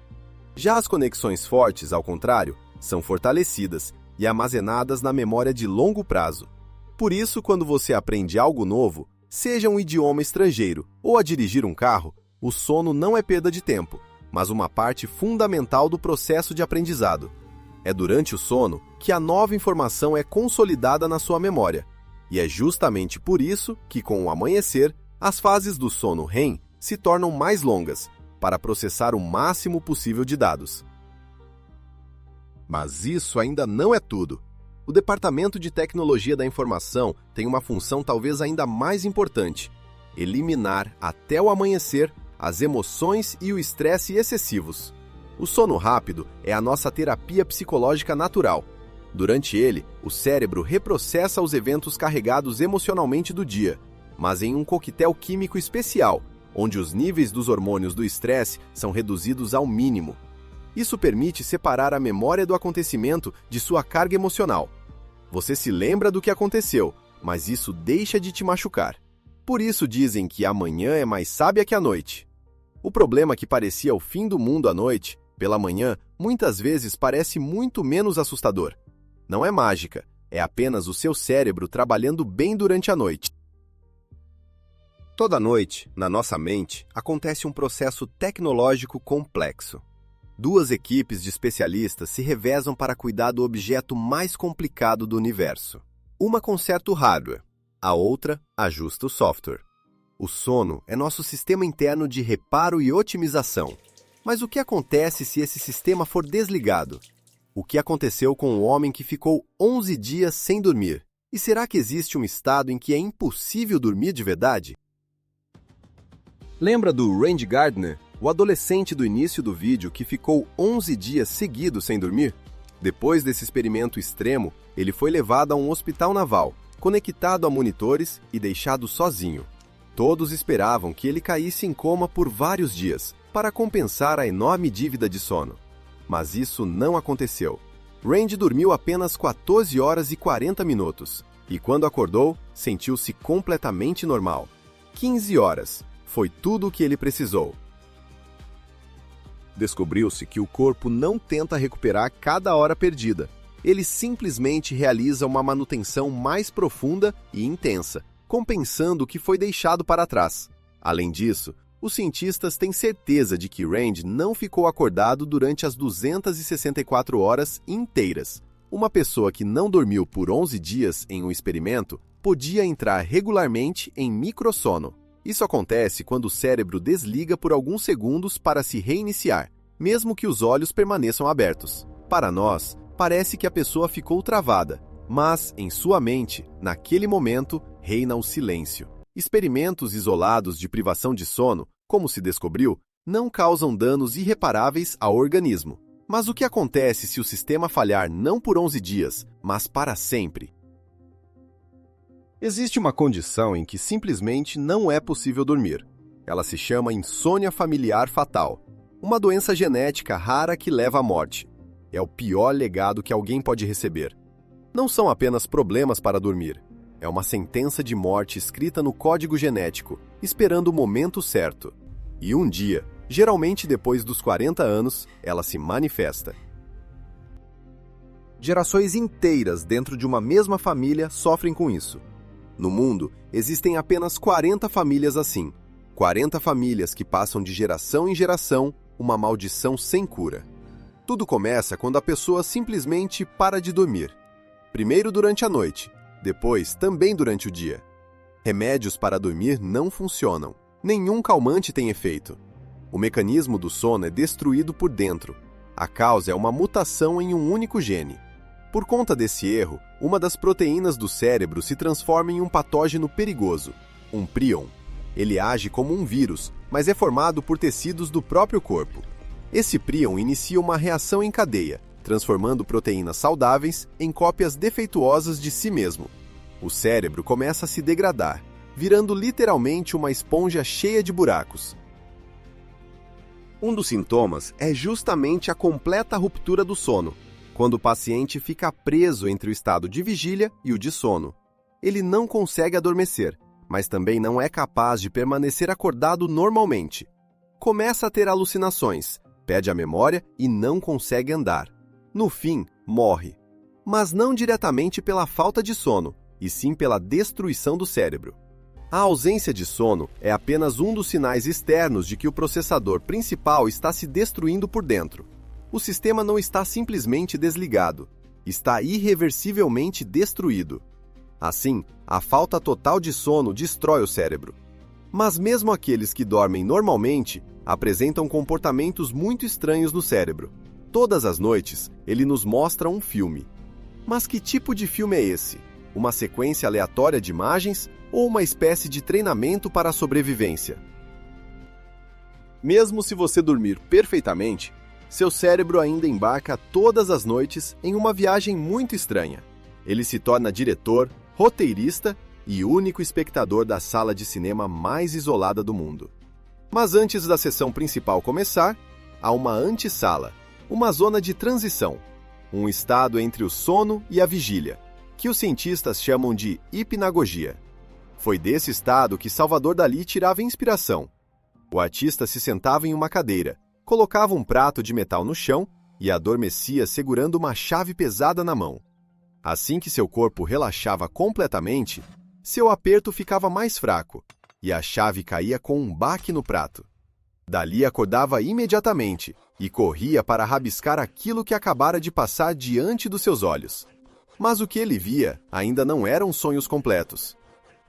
Já as conexões fortes, ao contrário, são fortalecidas e armazenadas na memória de longo prazo. Por isso, quando você aprende algo novo, seja um idioma estrangeiro ou a dirigir um carro, o sono não é perda de tempo, mas uma parte fundamental do processo de aprendizado. É durante o sono que a nova informação é consolidada na sua memória. E é justamente por isso que, com o amanhecer, as fases do sono REM se tornam mais longas, para processar o máximo possível de dados. Mas isso ainda não é tudo. O Departamento de Tecnologia da Informação tem uma função talvez ainda mais importante: eliminar até o amanhecer as emoções e o estresse excessivos. O sono rápido é a nossa terapia psicológica natural. Durante ele, o cérebro reprocessa os eventos carregados emocionalmente do dia, mas em um coquetel químico especial, onde os níveis dos hormônios do estresse são reduzidos ao mínimo. Isso permite separar a memória do acontecimento de sua carga emocional. Você se lembra do que aconteceu, mas isso deixa de te machucar. Por isso dizem que a manhã é mais sábia que a noite. O problema que parecia o fim do mundo à noite, pela manhã, muitas vezes parece muito menos assustador. Não é mágica, é apenas o seu cérebro trabalhando bem durante a noite. Toda noite, na nossa mente, acontece um processo tecnológico complexo. Duas equipes de especialistas se revezam para cuidar do objeto mais complicado do universo. Uma conserta o hardware, a outra ajusta o software. O sono é nosso sistema interno de reparo e otimização. Mas o que acontece se esse sistema for desligado? O que aconteceu com o homem que ficou 11 dias sem dormir? E será que existe um estado em que é impossível dormir de verdade? Lembra do Randy Gardner, o adolescente do início do vídeo que ficou 11 dias seguidos sem dormir? Depois desse experimento extremo, ele foi levado a um hospital naval, conectado a monitores e deixado sozinho. Todos esperavam que ele caísse em coma por vários dias, para compensar a enorme dívida de sono. Mas isso não aconteceu. Randy dormiu apenas 14 horas e 40 minutos, e quando acordou, sentiu-se completamente normal. 15 horas. Foi tudo o que ele precisou. Descobriu-se que o corpo não tenta recuperar cada hora perdida. Ele simplesmente realiza uma manutenção mais profunda e intensa, compensando o que foi deixado para trás. Além disso, os cientistas têm certeza de que Randy não ficou acordado durante as 264 horas inteiras. Uma pessoa que não dormiu por 11 dias em um experimento podia entrar regularmente em microsono. Isso acontece quando o cérebro desliga por alguns segundos para se reiniciar, mesmo que os olhos permaneçam abertos. Para nós, parece que a pessoa ficou travada, mas, em sua mente, naquele momento, reina o silêncio. Experimentos isolados de privação de sono, como se descobriu, não causam danos irreparáveis ao organismo. Mas o que acontece se o sistema falhar não por 11 dias, mas para sempre? Existe uma condição em que simplesmente não é possível dormir. Ela se chama insônia familiar fatal, uma doença genética rara que leva à morte. É o pior legado que alguém pode receber. Não são apenas problemas para dormir. É uma sentença de morte escrita no código genético, esperando o momento certo. E um dia, geralmente depois dos 40 anos, ela se manifesta. Gerações inteiras dentro de uma mesma família sofrem com isso. No mundo, existem apenas 40 famílias assim. 40 famílias que passam de geração em geração uma maldição sem cura. Tudo começa quando a pessoa simplesmente para de dormir. Primeiro durante a noite, depois também durante o dia. Remédios para dormir não funcionam. Nenhum calmante tem efeito. O mecanismo do sono é destruído por dentro. A causa é uma mutação em um único gene. Por conta desse erro, uma das proteínas do cérebro se transforma em um patógeno perigoso, um prion. Ele age como um vírus, mas é formado por tecidos do próprio corpo. Esse prion inicia uma reação em cadeia, transformando proteínas saudáveis em cópias defeituosas de si mesmo. O cérebro começa a se degradar, virando literalmente uma esponja cheia de buracos. Um dos sintomas é justamente a completa ruptura do sono, quando o paciente fica preso entre o estado de vigília e o de sono. Ele não consegue adormecer, mas também não é capaz de permanecer acordado normalmente. Começa a ter alucinações, perde a memória e não consegue andar. No fim, morre. Mas não diretamente pela falta de sono, e sim pela destruição do cérebro. A ausência de sono é apenas um dos sinais externos de que o processador principal está se destruindo por dentro. O sistema não está simplesmente desligado, está irreversivelmente destruído. Assim, a falta total de sono destrói o cérebro. Mas mesmo aqueles que dormem normalmente apresentam comportamentos muito estranhos no cérebro. Todas as noites, ele nos mostra um filme. Mas que tipo de filme é esse? Uma sequência aleatória de imagens ou uma espécie de treinamento para a sobrevivência? Mesmo se você dormir perfeitamente, seu cérebro ainda embarca todas as noites em uma viagem muito estranha. Ele se torna diretor, roteirista e único espectador da sala de cinema mais isolada do mundo. Mas antes da sessão principal começar, há uma antessala, uma zona de transição, um estado entre o sono e a vigília, que os cientistas chamam de hipnagogia. Foi desse estado que Salvador Dalí tirava inspiração. O artista se sentava em uma cadeira, colocava um prato de metal no chão e adormecia segurando uma chave pesada na mão. Assim que seu corpo relaxava completamente, seu aperto ficava mais fraco e a chave caía com um baque no prato. Dalí acordava imediatamente e corria para rabiscar aquilo que acabara de passar diante dos seus olhos. Mas o que ele via ainda não eram sonhos completos.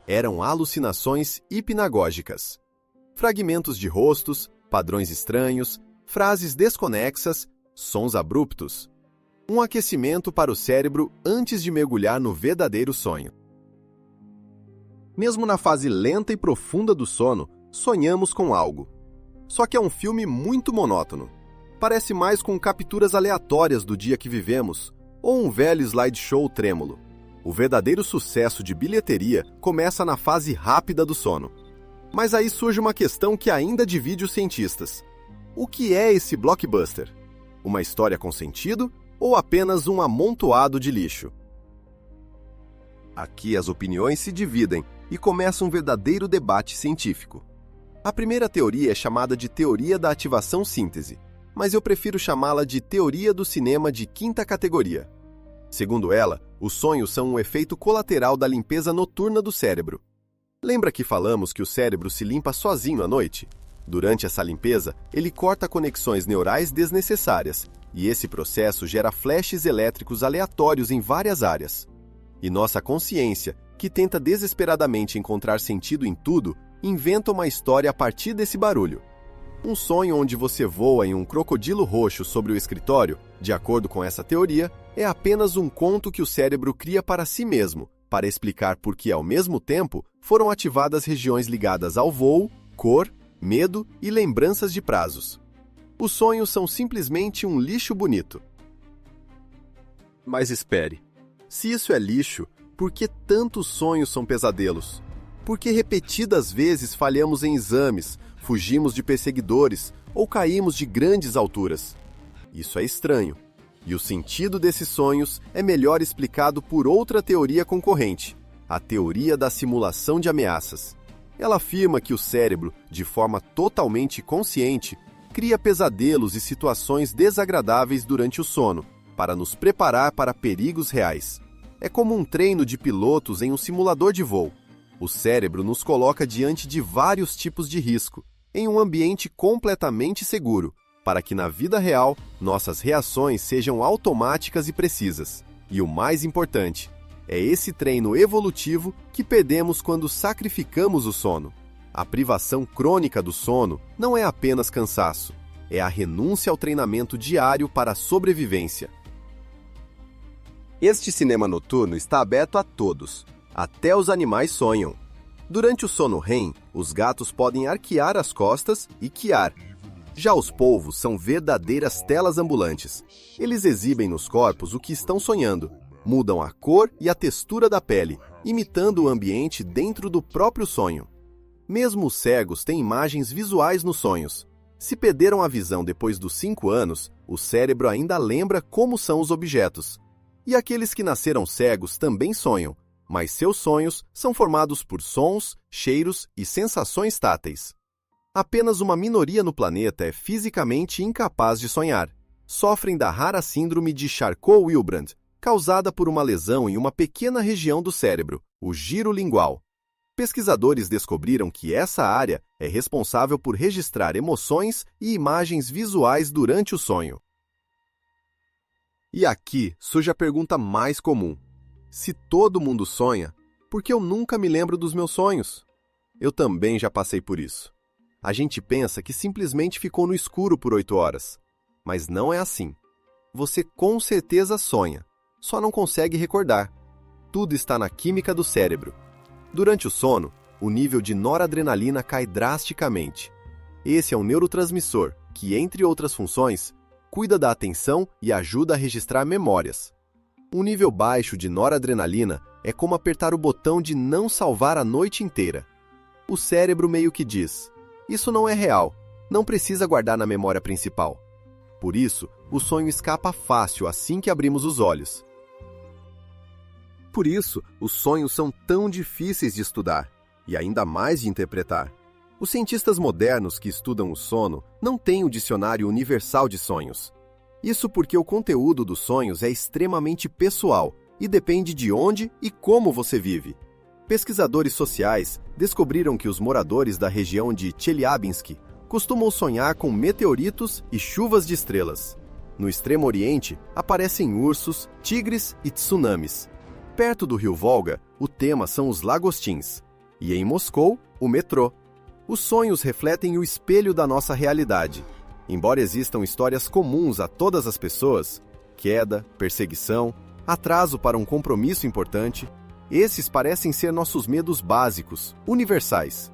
Eram alucinações hipnagógicas. Fragmentos de rostos, padrões estranhos, frases desconexas, sons abruptos. Um aquecimento para o cérebro antes de mergulhar no verdadeiro sonho. Mesmo na fase lenta e profunda do sono, sonhamos com algo. Só que é um filme muito monótono. Parece mais com capturas aleatórias do dia que vivemos, ou um velho slideshow trêmulo. O verdadeiro sucesso de bilheteria começa na fase rápida do sono. Mas aí surge uma questão que ainda divide os cientistas. O que é esse blockbuster? Uma história com sentido ou apenas um amontoado de lixo? Aqui as opiniões se dividem e começa um verdadeiro debate científico. A primeira teoria é chamada de teoria da ativação síntese, mas eu prefiro chamá-la de teoria do cinema de quinta categoria. Segundo ela, os sonhos são um efeito colateral da limpeza noturna do cérebro. Lembra que falamos que o cérebro se limpa sozinho à noite? Durante essa limpeza, ele corta conexões neurais desnecessárias, e esse processo gera flashes elétricos aleatórios em várias áreas. E nossa consciência, que tenta desesperadamente encontrar sentido em tudo, inventa uma história a partir desse barulho. Um sonho onde você voa em um crocodilo roxo sobre o escritório, de acordo com essa teoria, é apenas um conto que o cérebro cria para si mesmo, para explicar por que, ao mesmo tempo, foram ativadas regiões ligadas ao voo, cor, medo e lembranças de prazos. Os sonhos são simplesmente um lixo bonito. Mas espere, se isso é lixo, por que tantos sonhos são pesadelos? Por que repetidas vezes falhamos em exames, fugimos de perseguidores ou caímos de grandes alturas? Isso é estranho. E o sentido desses sonhos é melhor explicado por outra teoria concorrente, a teoria da simulação de ameaças. Ela afirma que o cérebro, de forma totalmente consciente, cria pesadelos e situações desagradáveis durante o sono, para nos preparar para perigos reais. É como um treino de pilotos em um simulador de voo. O cérebro nos coloca diante de vários tipos de risco, em um ambiente completamente seguro, para que na vida real nossas reações sejam automáticas e precisas. E o mais importante, é esse treino evolutivo que perdemos quando sacrificamos o sono. A privação crônica do sono não é apenas cansaço, é a renúncia ao treinamento diário para a sobrevivência. Este cinema noturno está aberto a todos. Até os animais sonham. Durante o sono REM, os gatos podem arquear as costas e quiar. Já os polvos são verdadeiras telas ambulantes. Eles exibem nos corpos o que estão sonhando. Mudam a cor e a textura da pele, imitando o ambiente dentro do próprio sonho. Mesmo os cegos têm imagens visuais nos sonhos. Se perderam a visão depois dos 5 anos, o cérebro ainda lembra como são os objetos. E aqueles que nasceram cegos também sonham, mas seus sonhos são formados por sons, cheiros e sensações táteis. Apenas uma minoria no planeta é fisicamente incapaz de sonhar. Sofrem da rara síndrome de Charcot-Wilbrand, causada por uma lesão em uma pequena região do cérebro, o giro lingual. Pesquisadores descobriram que essa área é responsável por registrar emoções e imagens visuais durante o sonho. E aqui surge a pergunta mais comum. Se todo mundo sonha, por que eu nunca me lembro dos meus sonhos? Eu também já passei por isso. A gente pensa que simplesmente ficou no escuro por 8 horas. Mas não é assim. Você com certeza sonha, só não consegue recordar. Tudo está na química do cérebro. Durante o sono, o nível de noradrenalina cai drasticamente. Esse é um neurotransmissor que, entre outras funções, cuida da atenção e ajuda a registrar memórias. Um nível baixo de noradrenalina é como apertar o botão de não salvar a noite inteira. O cérebro meio que diz: isso não é real, não precisa guardar na memória principal. Por isso, o sonho escapa fácil assim que abrimos os olhos. Por isso, os sonhos são tão difíceis de estudar, e ainda mais de interpretar. Os cientistas modernos que estudam o sono não têm o dicionário universal de sonhos. Isso porque o conteúdo dos sonhos é extremamente pessoal e depende de onde e como você vive. Pesquisadores sociais descobriram que os moradores da região de Chelyabinsk costumam sonhar com meteoritos e chuvas de estrelas. No Extremo Oriente, aparecem ursos, tigres e tsunamis. Perto do rio Volga, o tema são os lagostins. E em Moscou, o metrô. Os sonhos refletem o espelho da nossa realidade. Embora existam histórias comuns a todas as pessoas, queda, perseguição, atraso para um compromisso importante, esses parecem ser nossos medos básicos, universais.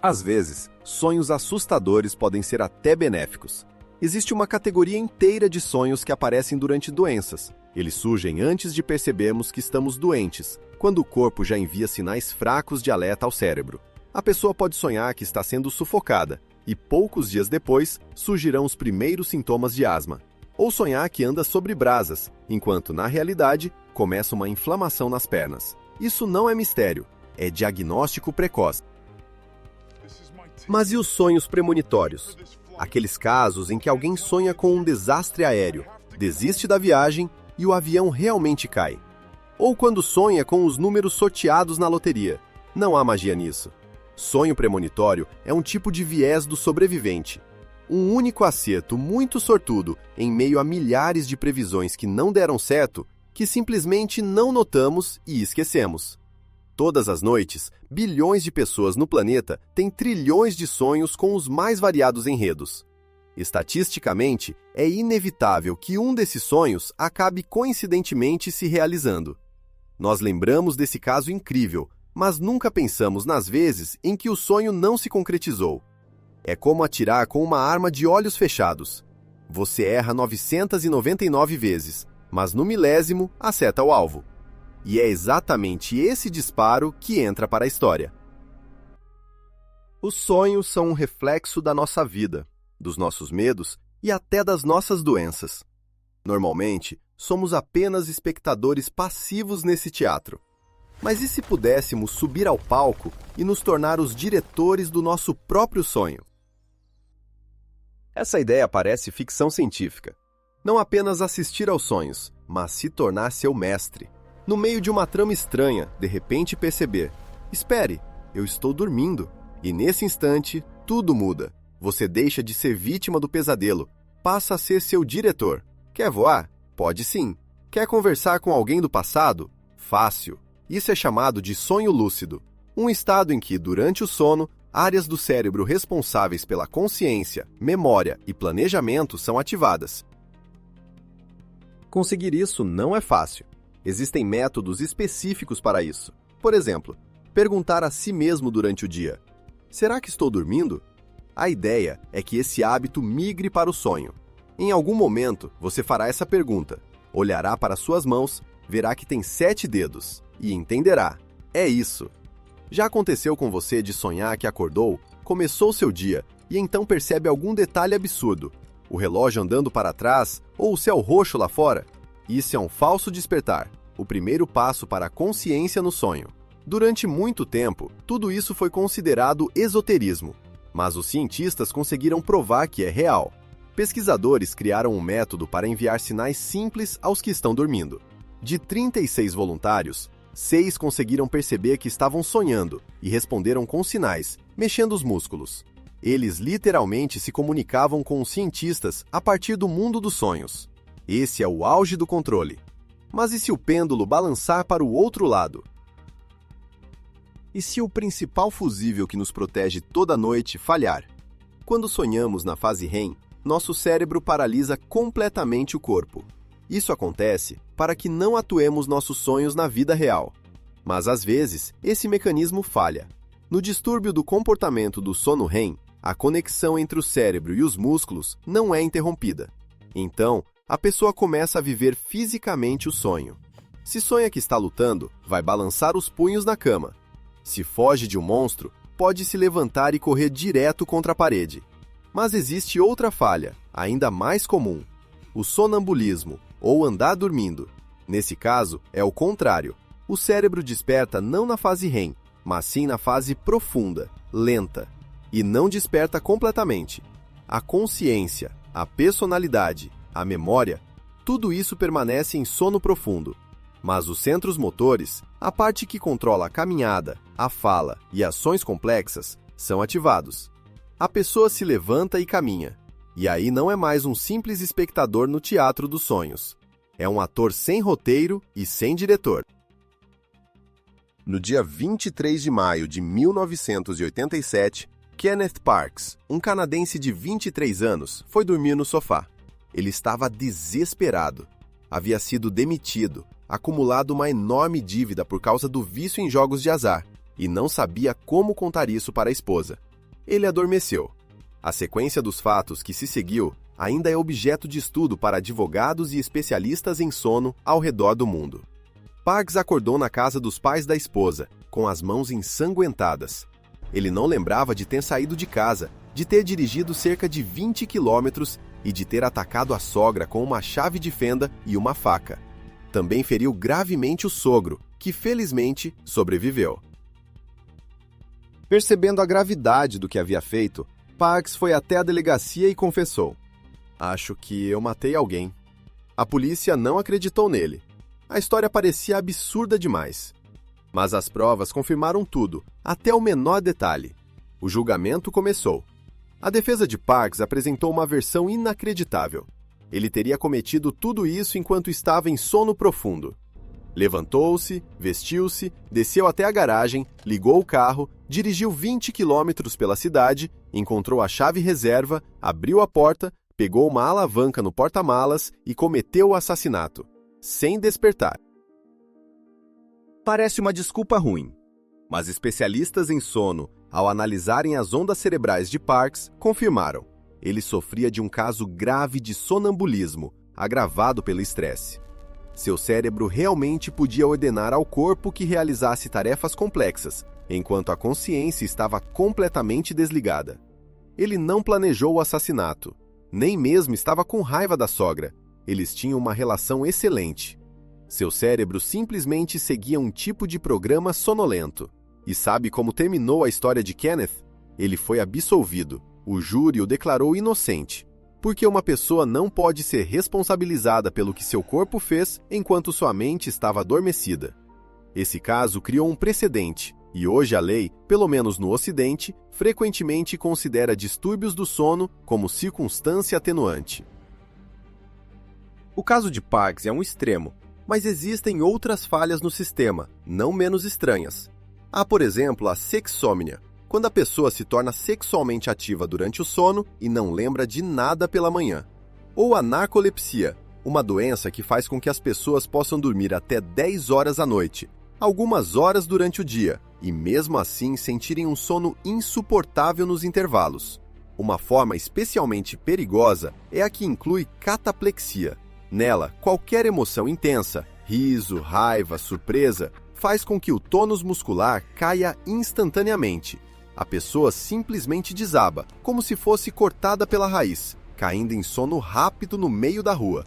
Às vezes, sonhos assustadores podem ser até benéficos. Existe uma categoria inteira de sonhos que aparecem durante doenças. Eles surgem antes de percebermos que estamos doentes, quando o corpo já envia sinais fracos de alerta ao cérebro. A pessoa pode sonhar que está sendo sufocada, e poucos dias depois surgirão os primeiros sintomas de asma. Ou sonhar que anda sobre brasas, enquanto, na realidade, começa uma inflamação nas pernas. Isso não é mistério, é diagnóstico precoce. Mas e os sonhos premonitórios? Aqueles casos em que alguém sonha com um desastre aéreo, desiste da viagem e o avião realmente cai. Ou quando sonha com os números sorteados na loteria. Não há magia nisso. Sonho premonitório é um tipo de viés do sobrevivente. Um único acerto muito sortudo em meio a milhares de previsões que não deram certo, que simplesmente não notamos e esquecemos. Todas as noites, bilhões de pessoas no planeta têm trilhões de sonhos com os mais variados enredos. Estatisticamente, é inevitável que um desses sonhos acabe coincidentemente se realizando. Nós lembramos desse caso incrível, mas nunca pensamos nas vezes em que o sonho não se concretizou. É como atirar com uma arma de olhos fechados. Você erra 999 vezes, mas no milésimo acerta o alvo. E é exatamente esse disparo que entra para a história. Os sonhos são um reflexo da nossa vida, dos nossos medos e até das nossas doenças. Normalmente, somos apenas espectadores passivos nesse teatro. Mas e se pudéssemos subir ao palco e nos tornar os diretores do nosso próprio sonho? Essa ideia parece ficção científica. Não apenas assistir aos sonhos, mas se tornar seu mestre. No meio de uma trama estranha, de repente perceber: espere, eu estou dormindo. E nesse instante, tudo muda. Você deixa de ser vítima do pesadelo, passa a ser seu diretor. Quer voar? Pode sim. Quer conversar com alguém do passado? Fácil. Isso é chamado de sonho lúcido. Um estado em que, durante o sono, áreas do cérebro responsáveis pela consciência, memória e planejamento são ativadas. Conseguir isso não é fácil. Existem métodos específicos para isso. Por exemplo, perguntar a si mesmo durante o dia: será que estou dormindo? A ideia é que esse hábito migre para o sonho. Em algum momento, você fará essa pergunta, olhará para suas mãos, verá que tem 7 dedos e entenderá: é isso. Já aconteceu com você de sonhar que acordou, começou seu dia e então percebe algum detalhe absurdo? O relógio andando para trás ou o céu roxo lá fora? Isso é um falso despertar, o primeiro passo para a consciência no sonho. Durante muito tempo, tudo isso foi considerado esoterismo, mas os cientistas conseguiram provar que é real. Pesquisadores criaram um método para enviar sinais simples aos que estão dormindo. De 36 voluntários, 6 conseguiram perceber que estavam sonhando e responderam com sinais, mexendo os músculos. Eles literalmente se comunicavam com os cientistas a partir do mundo dos sonhos. Esse é o auge do controle. Mas e se o pêndulo balançar para o outro lado? E se o principal fusível que nos protege toda noite falhar? Quando sonhamos na fase REM, nosso cérebro paralisa completamente o corpo. Isso acontece para que não atuemos nossos sonhos na vida real. Mas às vezes, esse mecanismo falha. No distúrbio do comportamento do sono REM, a conexão entre o cérebro e os músculos não é interrompida. Então, a pessoa começa a viver fisicamente o sonho. Se sonha que está lutando, vai balançar os punhos na cama. Se foge de um monstro, pode se levantar e correr direto contra a parede. Mas existe outra falha, ainda mais comum: o sonambulismo, ou andar dormindo. Nesse caso, é o contrário. O cérebro desperta não na fase REM, mas sim na fase profunda, lenta, e não desperta completamente. A consciência, a personalidade, a memória, tudo isso permanece em sono profundo. Mas os centros motores, a parte que controla a caminhada, a fala e ações complexas, são ativados. A pessoa se levanta e caminha. E aí não é mais um simples espectador no teatro dos sonhos. É um ator sem roteiro e sem diretor. No dia 23 de maio de 1987, Kenneth Parks, um canadense de 23 anos, foi dormir no sofá. Ele estava desesperado. Havia sido demitido, acumulado uma enorme dívida por causa do vício em jogos de azar, e não sabia como contar isso para a esposa. Ele adormeceu. A sequência dos fatos que se seguiu ainda é objeto de estudo para advogados e especialistas em sono ao redor do mundo. Parks acordou na casa dos pais da esposa, com as mãos ensanguentadas. Ele não lembrava de ter saído de casa, de ter dirigido cerca de 20 quilômetros e de ter atacado a sogra com uma chave de fenda e uma faca. Também feriu gravemente o sogro, que felizmente sobreviveu. Percebendo a gravidade do que havia feito, Parks foi até a delegacia e confessou: "Acho que eu matei alguém." A polícia não acreditou nele. A história parecia absurda demais. Mas as provas confirmaram tudo, até o menor detalhe. O julgamento começou. A defesa de Parks apresentou uma versão inacreditável. Ele teria cometido tudo isso enquanto estava em sono profundo. Levantou-se, vestiu-se, desceu até a garagem, ligou o carro, dirigiu 20 quilômetros pela cidade, encontrou a chave reserva, abriu a porta, pegou uma alavanca no porta-malas e cometeu o assassinato, sem despertar. Parece uma desculpa ruim, mas especialistas em sono, ao analisarem as ondas cerebrais de Parks, confirmaram: ele sofria de um caso grave de sonambulismo, agravado pelo estresse. Seu cérebro realmente podia ordenar ao corpo que realizasse tarefas complexas, enquanto a consciência estava completamente desligada. Ele não planejou o assassinato, nem mesmo estava com raiva da sogra. Eles tinham uma relação excelente. Seu cérebro simplesmente seguia um tipo de programa sonolento. E sabe como terminou a história de Kenneth? Ele foi absolvido. O júri o declarou inocente, porque uma pessoa não pode ser responsabilizada pelo que seu corpo fez enquanto sua mente estava adormecida. Esse caso criou um precedente, e hoje a lei, pelo menos no Ocidente, frequentemente considera distúrbios do sono como circunstância atenuante. O caso de Parks é um extremo, mas existem outras falhas no sistema, não menos estranhas. Há, por exemplo, a sexsômnia, quando a pessoa se torna sexualmente ativa durante o sono e não lembra de nada pela manhã. Ou a narcolepsia, uma doença que faz com que as pessoas possam dormir até 10 horas à noite, algumas horas durante o dia, e mesmo assim sentirem um sono insuportável nos intervalos. Uma forma especialmente perigosa é a que inclui cataplexia. Nela, qualquer emoção intensa, riso, raiva, surpresa, faz com que o tônus muscular caia instantaneamente. A pessoa simplesmente desaba, como se fosse cortada pela raiz, caindo em sono rápido no meio da rua.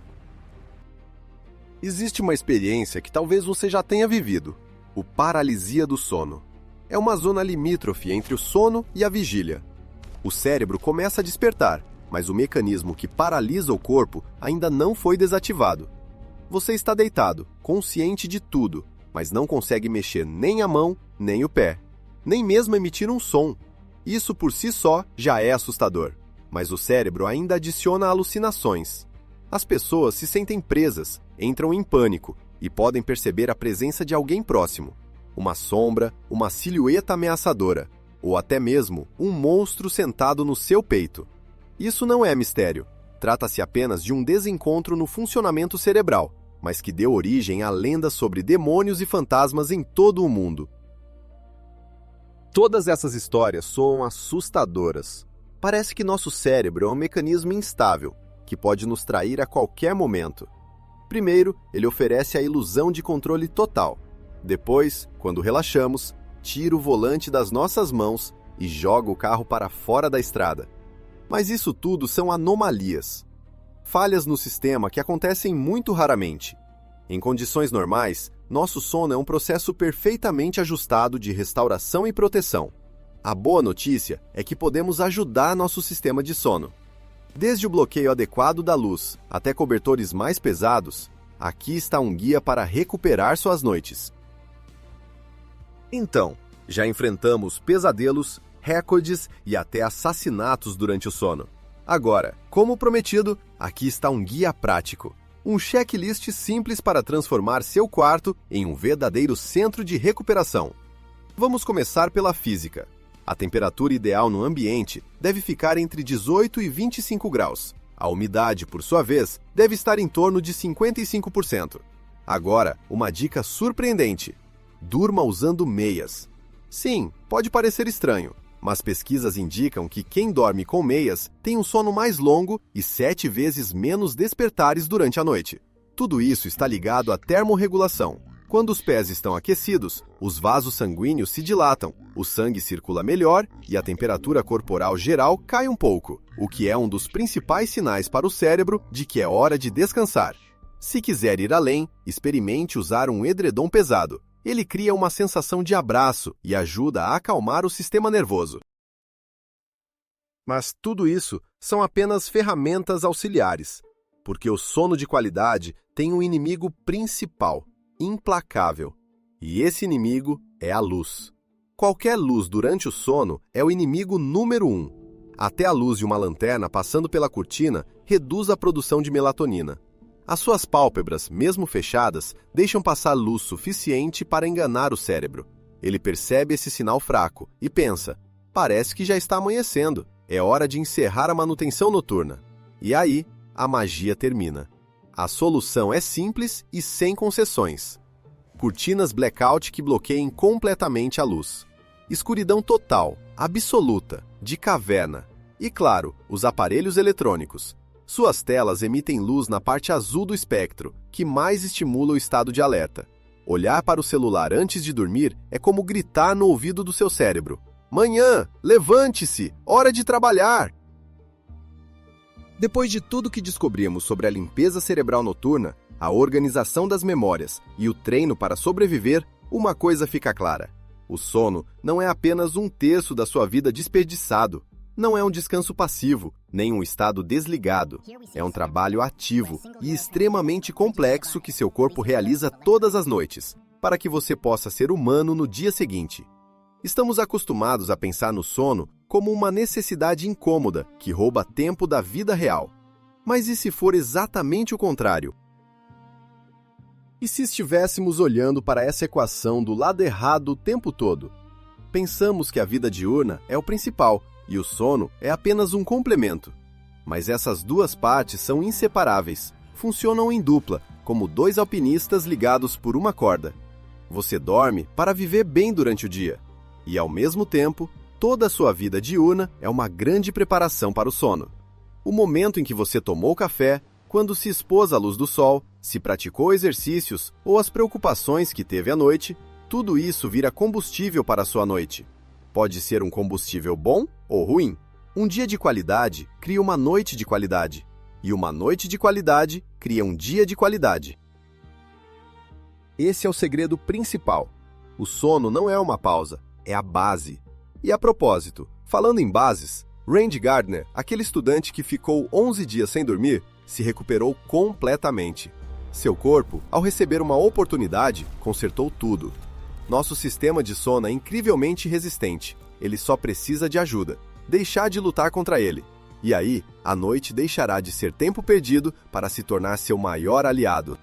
Existe uma experiência que talvez você já tenha vivido: o paralisia do sono. É uma zona limítrofe entre o sono e a vigília. O cérebro começa a despertar, mas o mecanismo que paralisa o corpo ainda não foi desativado. Você está deitado, consciente de tudo, mas não consegue mexer nem a mão, nem o pé, nem mesmo emitir um som. Isso por si só já é assustador, mas o cérebro ainda adiciona alucinações. As pessoas se sentem presas, entram em pânico e podem perceber a presença de alguém próximo, uma sombra, uma silhueta ameaçadora, ou até mesmo um monstro sentado no seu peito. Isso não é mistério. Trata-se apenas de um desencontro no funcionamento cerebral, mas que deu origem a lendas sobre demônios e fantasmas em todo o mundo. Todas essas histórias soam assustadoras. Parece que nosso cérebro é um mecanismo instável, que pode nos trair a qualquer momento. Primeiro, ele oferece a ilusão de controle total. Depois, quando relaxamos, tira o volante das nossas mãos e joga o carro para fora da estrada. Mas isso tudo são anomalias. Falhas no sistema que acontecem muito raramente. Em condições normais, nosso sono é um processo perfeitamente ajustado de restauração e proteção. A boa notícia é que podemos ajudar nosso sistema de sono. Desde o bloqueio adequado da luz até cobertores mais pesados, aqui está um guia para recuperar suas noites. Então, já enfrentamos pesadelos, recordes e até assassinatos durante o sono. Agora, como prometido, aqui está um guia prático. Um checklist simples para transformar seu quarto em um verdadeiro centro de recuperação. Vamos começar pela física. A temperatura ideal no ambiente deve ficar entre 18 e 25 graus. A umidade, por sua vez, deve estar em torno de 55%. Agora, uma dica surpreendente: durma usando meias. Sim, pode parecer estranho, mas pesquisas indicam que quem dorme com meias tem um sono mais longo e 7 vezes menos despertares durante a noite. Tudo isso está ligado à termorregulação. Quando os pés estão aquecidos, os vasos sanguíneos se dilatam, o sangue circula melhor e a temperatura corporal geral cai um pouco, o que é um dos principais sinais para o cérebro de que é hora de descansar. Se quiser ir além, experimente usar um edredom pesado. Ele cria uma sensação de abraço e ajuda a acalmar o sistema nervoso. Mas tudo isso são apenas ferramentas auxiliares, porque o sono de qualidade tem um inimigo principal, implacável. E esse inimigo é a luz. Qualquer luz durante o sono é o inimigo número 1. Até a luz de uma lanterna passando pela cortina reduz a produção de melatonina. As suas pálpebras, mesmo fechadas, deixam passar luz suficiente para enganar o cérebro. Ele percebe esse sinal fraco e pensa: parece que já está amanhecendo, é hora de encerrar a manutenção noturna. E aí, a magia termina. A solução é simples e sem concessões. Cortinas blackout que bloqueiem completamente a luz. Escuridão total, absoluta, de caverna. E claro, os aparelhos eletrônicos. Suas telas emitem luz na parte azul do espectro, que mais estimula o estado de alerta. Olhar para o celular antes de dormir é como gritar no ouvido do seu cérebro: manhã, levante-se, hora de trabalhar! Depois de tudo que descobrimos sobre a limpeza cerebral noturna, a organização das memórias e o treino para sobreviver, uma coisa fica clara: o sono não é apenas um terço da sua vida desperdiçado. Não é um descanso passivo, nem um estado desligado. É um trabalho ativo e extremamente complexo que seu corpo realiza todas as noites, para que você possa ser humano no dia seguinte. Estamos acostumados a pensar no sono como uma necessidade incômoda que rouba tempo da vida real. Mas e se for exatamente o contrário? E se estivéssemos olhando para essa equação do lado errado o tempo todo? Pensamos que a vida diurna é o principal e o sono é apenas um complemento. Mas essas duas partes são inseparáveis, funcionam em dupla, como dois alpinistas ligados por uma corda. Você dorme para viver bem durante o dia, e ao mesmo tempo, toda a sua vida diurna é uma grande preparação para o sono. O momento em que você tomou café, quando se expôs à luz do sol, se praticou exercícios ou as preocupações que teve à noite, tudo isso vira combustível para a sua noite. Pode ser um combustível bom ou ruim. Um dia de qualidade cria uma noite de qualidade, e uma noite de qualidade cria um dia de qualidade. Esse é o segredo principal. O sono não é uma pausa, é a base. E a propósito, falando em bases, Randy Gardner, aquele estudante que ficou 11 dias sem dormir, se recuperou completamente. Seu corpo, ao receber uma oportunidade, consertou tudo. Nosso sistema de sono é incrivelmente resistente. Ele só precisa de ajuda. Deixar de lutar contra ele. E aí, a noite deixará de ser tempo perdido para se tornar seu maior aliado.